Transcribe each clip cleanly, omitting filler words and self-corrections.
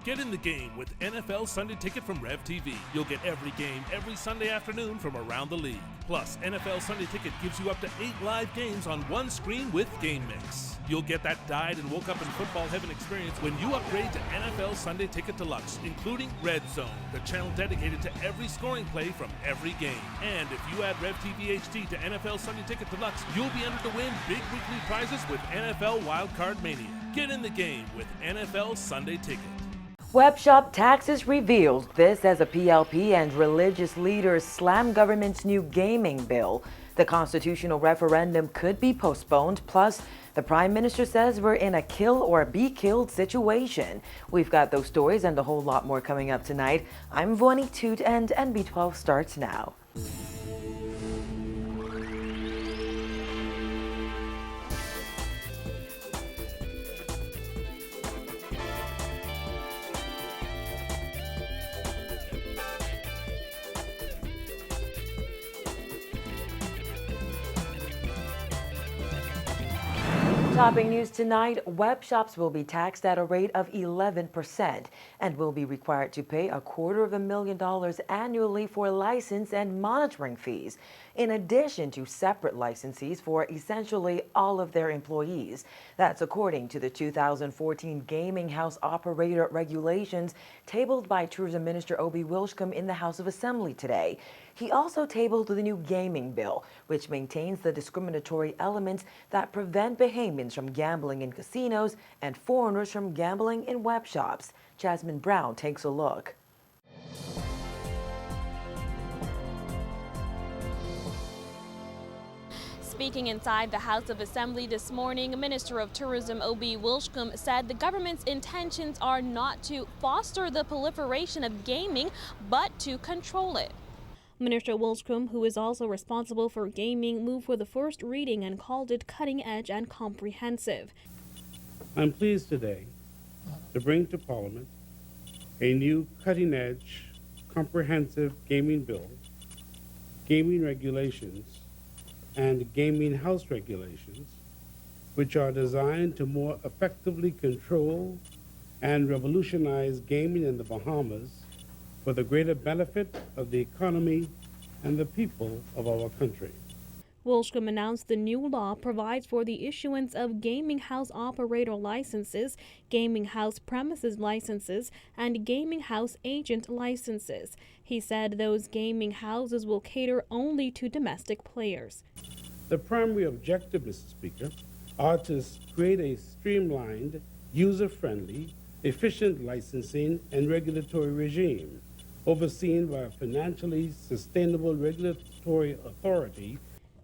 Get in the game with NFL Sunday Ticket from Rev TV. You'll get every game every Sunday afternoon from around the league. Plus, NFL Sunday Ticket gives you up to 8 live games on one screen with Game Mix. You'll get that died and woke up in football heaven experience when you upgrade to NFL Sunday Ticket Deluxe, including Red Zone, the channel dedicated to every scoring play from every game. And if you add Rev TV HD to NFL Sunday Ticket Deluxe, you'll be entered to win big weekly prizes with NFL Wildcard Mania. Get in the game with NFL Sunday Ticket. Webshop Taxes revealed this as a PLP and religious leaders slam government's new gaming bill. The constitutional referendum could be postponed, plus the Prime Minister says we're in a kill or be killed situation. We've got those stories and a whole lot more coming up tonight. I'm Voni Toot and NB12 starts now. Topping news tonight, web shops will be taxed at a rate of 11% and will be required to pay $250,000 annually for license and monitoring fees, in addition to separate licenses for essentially all of their employees. That's according to the 2014 Gaming House Operator Regulations tabled by Tourism Minister Obi Wilshcombe in the House of Assembly today. He also tabled the new gaming bill, which maintains the discriminatory elements that prevent Bahamians from gambling in casinos and foreigners from gambling in web shops. Jasmine Brown takes a look. Speaking inside the House of Assembly this morning, Minister of Tourism Obi Wilshcombe said the government's intentions are not to foster the proliferation of gaming, but to control it. Minister Wilshcombe, who is also responsible for gaming, moved for the first reading and called it cutting edge and comprehensive. I'm pleased today to bring to Parliament a new cutting edge, comprehensive gaming bill, gaming regulations, and gaming house regulations, which are designed to more effectively control and revolutionize gaming in the Bahamas for the greater benefit of the economy and the people of our country. Wilshcombe announced the new law provides for the issuance of gaming house operator licenses, gaming house premises licenses, and gaming house agent licenses. He said those gaming houses will cater only to domestic players. The primary objective, Mr. Speaker, are to create a streamlined, user-friendly, efficient licensing and regulatory regime overseen by a financially sustainable regulatory authority.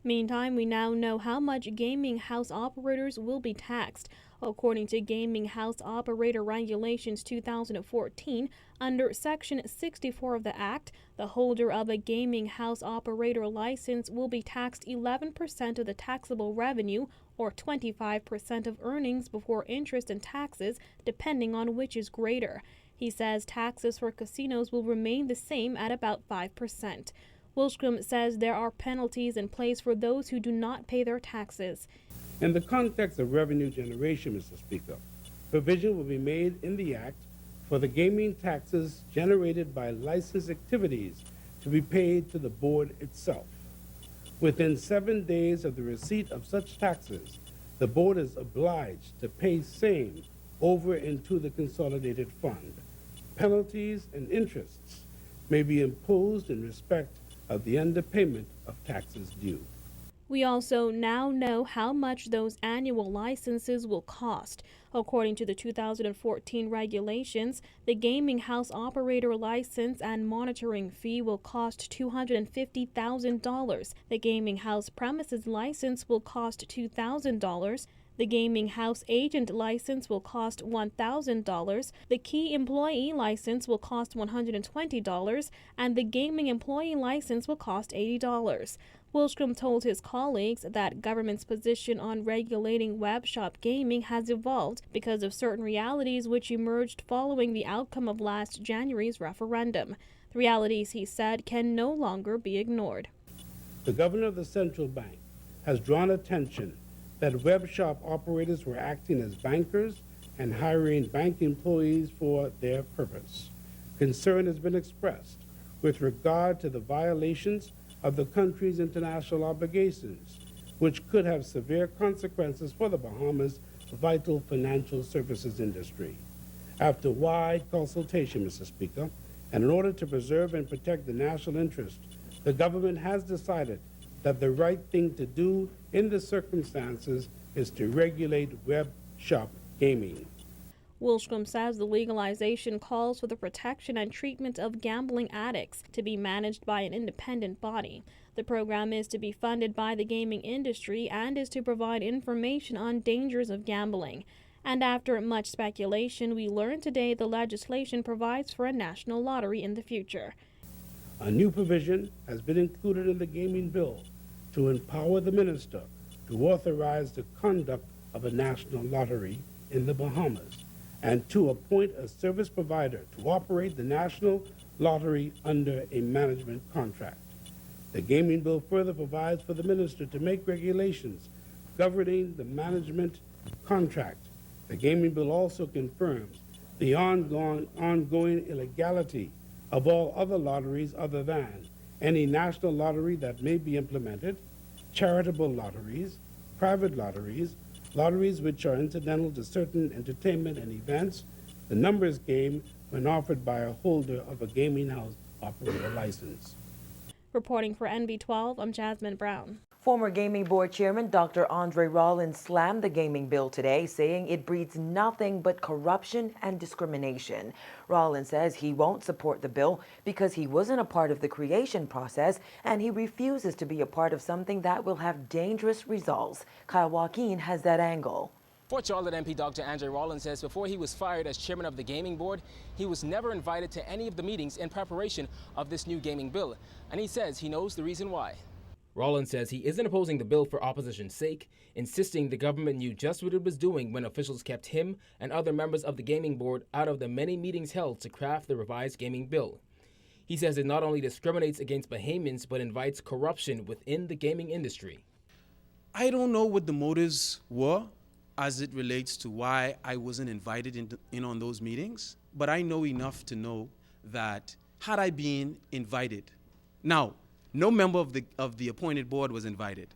Meantime, we now know how much gaming house operators will be taxed. According to Gaming House Operator Regulations 2014, under Section 64 of the Act, the holder of a gaming house operator license will be taxed 11% of the taxable revenue or 25% of earnings before interest and taxes, depending on which is greater. He says taxes for casinos will remain the same at about 5%. Wilshcombe says there are penalties in place for those who do not pay their taxes. In the context of revenue generation, Mr. Speaker, provision will be made in the Act for the gaming taxes generated by licensed activities to be paid to the board itself. Within 7 days of the receipt of such taxes, the board is obliged to pay same over into the consolidated fund. Penalties and interests may be imposed in respect of the underpayment of taxes due. We also now know how much those annual licenses will cost. According to the 2014 regulations, the gaming house operator license and monitoring fee will cost $250,000. The gaming house premises license will cost $2,000. The gaming house agent license will cost $1,000, the key employee license will cost $120, and the gaming employee license will cost $80. Wilshcombe told his colleagues that government's position on regulating web shop gaming has evolved because of certain realities which emerged following the outcome of last January's referendum. The realities, he said, can no longer be ignored. The governor of the central bank has drawn attention that web shop operators were acting as bankers and hiring bank employees for their purpose. Concern has been expressed with regard to the violations of the country's international obligations, which could have severe consequences for the Bahamas' vital financial services industry. After wide consultation, Mr. Speaker, and in order to preserve and protect the national interest, the government has decided that the right thing to do in the circumstances is to regulate web shop gaming. Wilstrom says the legalization calls for the protection and treatment of gambling addicts to be managed by an independent body. The program is to be funded by the gaming industry and is to provide information on dangers of gambling. And after much speculation, we learned today the legislation provides for a national lottery in the future. A new provision has been included in the gaming bill to empower the minister to authorize the conduct of a national lottery in the Bahamas and to appoint a service provider to operate the national lottery under a management contract. The gaming bill further provides for the minister to make regulations governing the management contract. The gaming bill also confirms the ongoing illegality of all other lotteries other than any national lottery that may be implemented, charitable lotteries, private lotteries, lotteries which are incidental to certain entertainment and events, the numbers game when offered by a holder of a gaming house operator license. Reporting for NB12, I'm Jasmine Brown. Former Gaming Board Chairman Dr. Andre Rollins slammed the gaming bill today, saying it breeds nothing but corruption and discrimination. Rollins says he won't support the bill because he wasn't a part of the creation process and he refuses to be a part of something that will have dangerous results. Kyle Joaquin has that angle. For Charlotte MP Dr. Andre Rollins says before he was fired as chairman of the gaming board, he was never invited to any of the meetings in preparation of this new gaming bill. And he says he knows the reason why. Rollins says he isn't opposing the bill for opposition's sake, insisting the government knew just what it was doing when officials kept him and other members of the gaming board out of the many meetings held to craft the revised gaming bill. He says it not only discriminates against Bahamians, but invites corruption within the gaming industry. I don't know what the motives were as it relates to why I wasn't invited in on those meetings, but I know enough to know that had I been invited, now, no member of the appointed board was invited.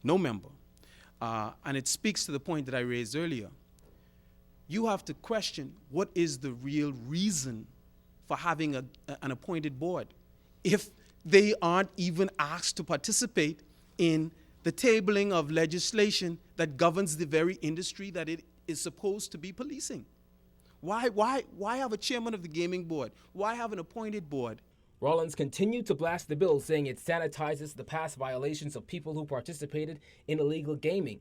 No member. And it speaks to the point that I raised earlier. You have to question what is the real reason for having an appointed board if they aren't even asked to participate in the tabling of legislation that governs the very industry that it is supposed to be policing. Why have a chairman of the gaming board? Why have an appointed board? Rollins continued to blast the bill, saying it sanitizes the past violations of people who participated in illegal gaming.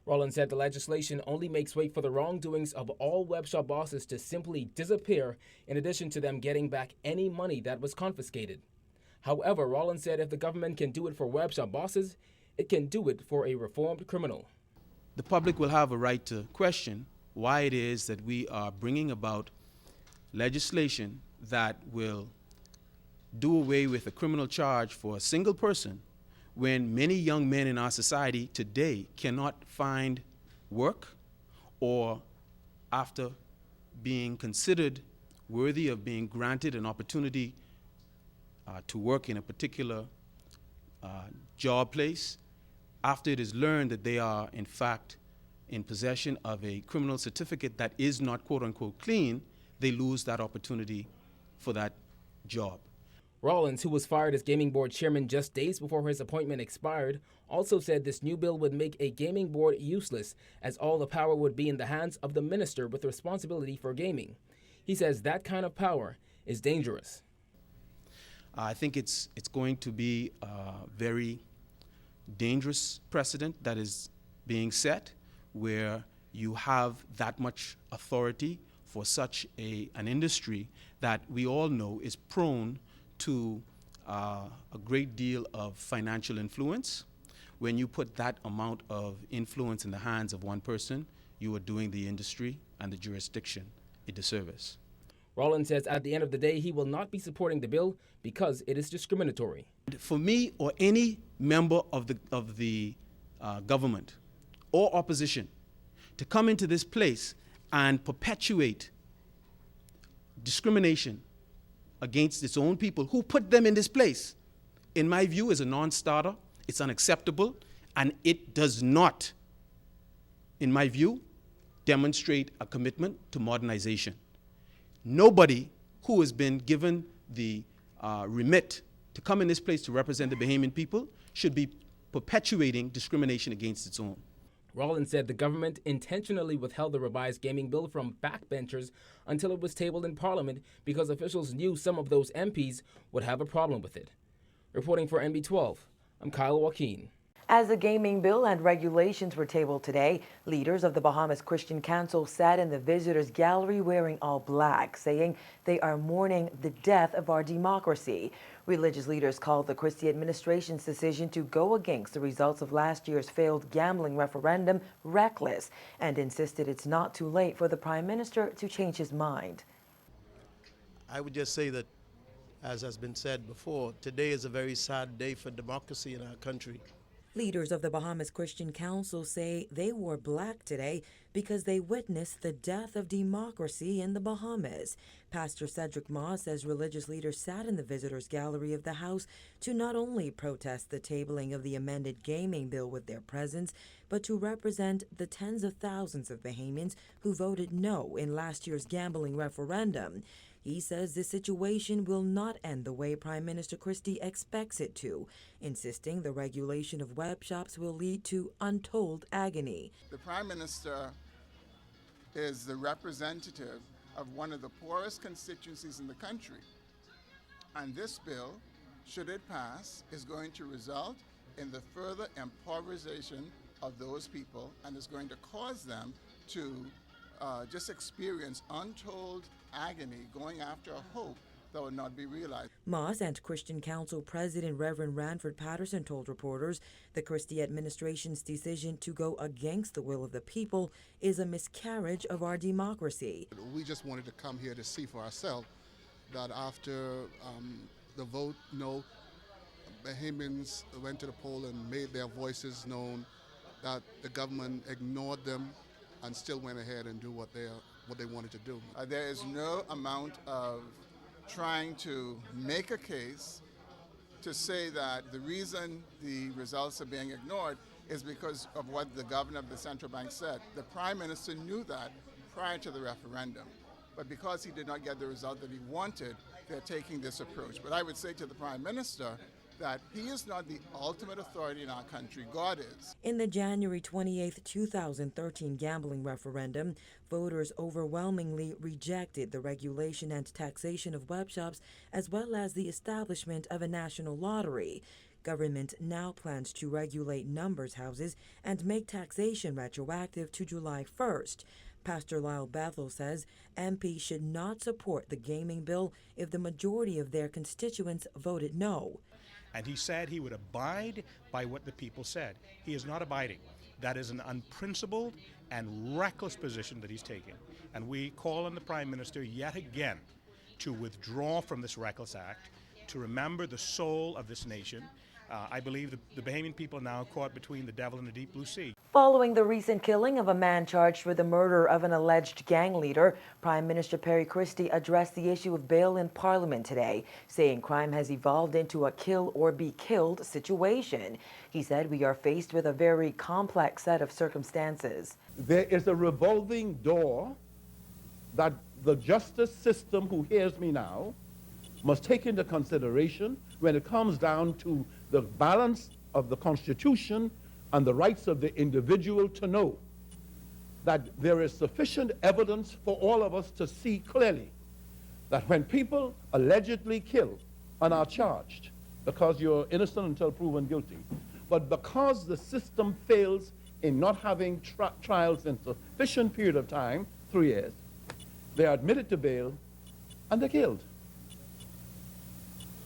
Rollins said the legislation only makes way for the wrongdoings of all web shop bosses to simply disappear, in addition to them getting back any money that was confiscated. However, Rollins said if the government can do it for web shop bosses, it can do it for a reformed criminal. The public will have a right to question why it is that we are bringing about legislation that will do away with a criminal charge for a single person when many young men in our society today cannot find work or, after being considered worthy of being granted an opportunity to work in a particular job place, after it is learned that they are in fact in possession of a criminal certificate that is not quote-unquote clean, they lose that opportunity for that job. Rollins, who was fired as gaming board chairman just days before his appointment expired, also said this new bill would make a gaming board useless, as all the power would be in the hands of the minister with responsibility for gaming. He says that kind of power is dangerous. I think it's going to be a very dangerous precedent that is being set, where you have that much authority for such an industry that we all know is prone to a great deal of financial influence. When you put that amount of influence in the hands of one person, you are doing the industry and the jurisdiction a disservice. Rollins says at the end of the day, he will not be supporting the bill because it is discriminatory. For me or any member of the government or opposition to come into this place and perpetuate discrimination against its own people who put them in this place, in my view, is a non-starter. It's unacceptable, and it does not, in my view, demonstrate a commitment to modernization. Nobody who has been given the remit to come in this place to represent the Bahamian people should be perpetuating discrimination against its own. Rollins said the government intentionally withheld the revised gaming bill from backbenchers until it was tabled in Parliament because officials knew some of those MPs would have a problem with it. Reporting for NB12, I'm Kyle Joaquin. As the gaming bill and regulations were tabled today, leaders of the Bahamas Christian Council sat in the visitors' gallery wearing all black, saying they are mourning the death of our democracy. Religious leaders called the Christie administration's decision to go against the results of last year's failed gambling referendum reckless and insisted it's not too late for the Prime Minister to change his mind. I would just say that, as has been said before, today is a very sad day for democracy in our country. Leaders of the Bahamas Christian Council say they wore black today because they witnessed the death of democracy in the Bahamas. Pastor Cedric Moss says religious leaders sat in the visitors' gallery of the House to not only protest the tabling of the amended gaming bill with their presence, but to represent the tens of thousands of Bahamians who voted no in last year's gambling referendum. He says this situation will not end the way Prime Minister Christie expects it to, insisting the regulation of web shops will lead to untold agony. The Prime Minister is the representative of one of the poorest constituencies in the country. And this bill, should it pass, is going to result in the further impoverization of those people and is going to cause them to just experience untold agony going after a hope that would not be realized. Moss and Christian Council President Reverend Ranford Patterson told reporters the Christie administration's decision to go against the will of the people is a miscarriage of our democracy. We just wanted to come here to see for ourselves that after the vote no, Bahamians went to the poll and made their voices known, that the government ignored them and still went ahead and do what they wanted to do. There is no amount of trying to make a case to say that the reason the results are being ignored is because of what the governor of the central bank said. The Prime Minister knew that prior to the referendum, but because he did not get the result that he wanted, they're taking this approach. But I would say to the Prime Minister that he is not the ultimate authority in our country, God is. In the January 28, 2013 gambling referendum, voters overwhelmingly rejected the regulation and taxation of web shops as well as the establishment of a national lottery. Government now plans to regulate numbers houses and make taxation retroactive to July 1st. Pastor Lyle Bethel says MPs should not support the gaming bill if the majority of their constituents voted no. And he said he would abide by what the people said. He is not abiding. That is an unprincipled and reckless position that he's taking. And we call on the Prime Minister yet again to withdraw from this reckless act, to remember the soul of this nation. I believe the Bahamian people are now caught between the devil and the deep blue sea. Following the recent killing of a man charged with the murder of an alleged gang leader, Prime Minister Perry Christie addressed the issue of bail in Parliament today, saying crime has evolved into a kill or be killed situation. He said we are faced with a very complex set of circumstances. There is a revolving door that the justice system, who hears me now, must take into consideration when it comes down to the balance of the Constitution and the rights of the individual to know that there is sufficient evidence for all of us to see clearly that when people allegedly kill and are charged because you're innocent until proven guilty, but because the system fails in not having trials in sufficient period of time, 3 years, they are admitted to bail and they're killed.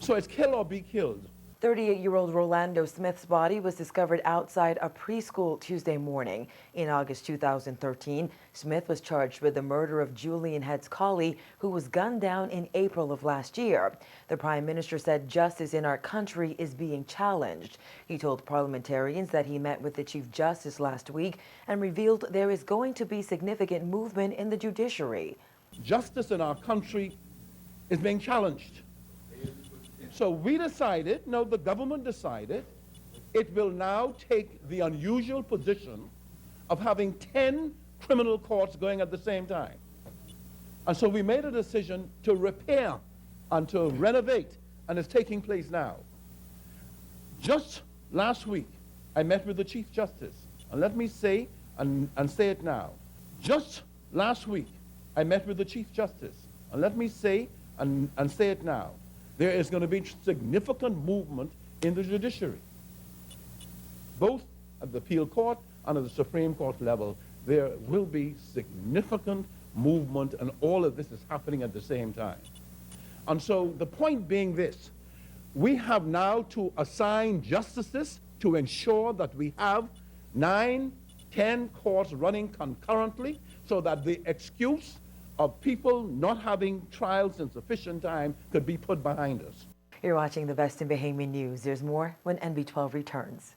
So it's kill or be killed. 38-year-old Rolando Smith's body was discovered outside a preschool Tuesday morning. In August 2013, Smith was charged with the murder of Julian Heads Colley, who was gunned down in April of last year. The Prime Minister said justice in our country is being challenged. He told parliamentarians that he met with the Chief Justice last week and revealed there is going to be significant movement in the judiciary. Justice in our country is being challenged. So we decided, no, the government decided, it will now take the unusual position of having 10 criminal courts going at the same time. And so we made a decision to repair and to renovate, and it's taking place now. Just last week, I met with the Chief Justice, and let me say, and say it now. Just last week, I met with the Chief Justice, and let me say, and say it now. There is going to be significant movement in the judiciary. Both at the appeal court and at the Supreme Court level, there will be significant movement, and all of this is happening at the same time. And so the point being this, we have now to assign justices to ensure that we have 9, 10 courts running concurrently, so that the excuse of people not having trials in sufficient time could be put behind us. You're watching the best in Bahamian news. There's more when NB12 returns.